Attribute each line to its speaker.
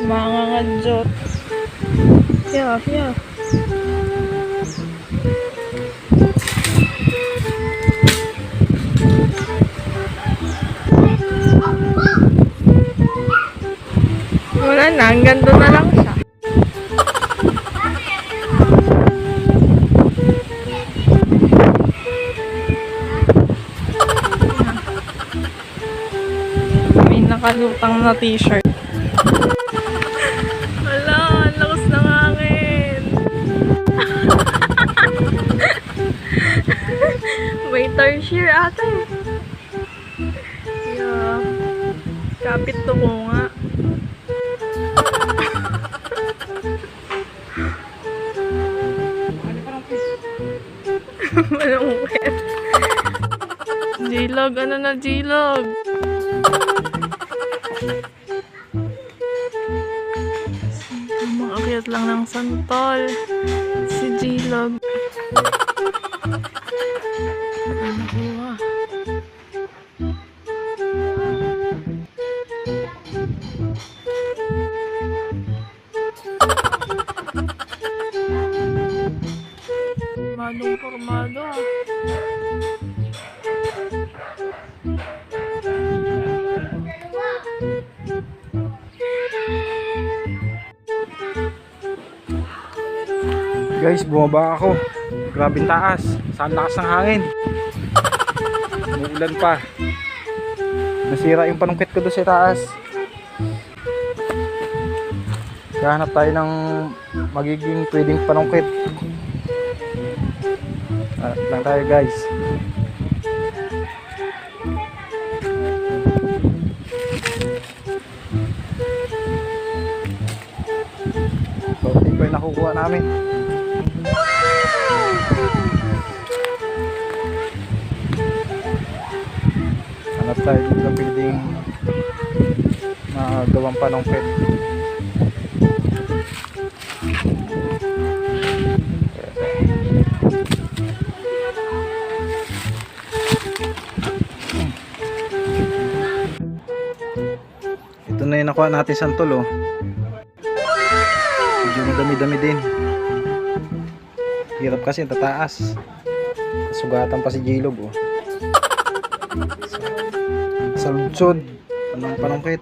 Speaker 1: Mga ngadjot. Yeah, yeah. Wala na, hanggang doon na lang siya. May nakalutang na t-shirt. Wala, ang lakas ng hangin. May tarsier ata. Yeah. Kapit to ko nga. Malungkit. Jilog, ano na Jilog? Makakyat lang ng santol. Si Jilog. Nakuha. Madong formado ah.
Speaker 2: Guys, bumaba ako. Grabing taas. Saan lakas ng hangin. Umuulan pa. Nasira yung panungkit ko doon sa taas. Kahanap tayo ng magiging pwedeng panungkit. Lang tayo guys. So, ito yung nakukuha namin. Hanap tayo dito pwedeng magawang panungkit. Ito na yung nakuha natin santol oh. Medyo madami-dami din. Hirap kasi tataas. Sugatan pa si Jilog oh. Sa lutsod. Anong panungkit.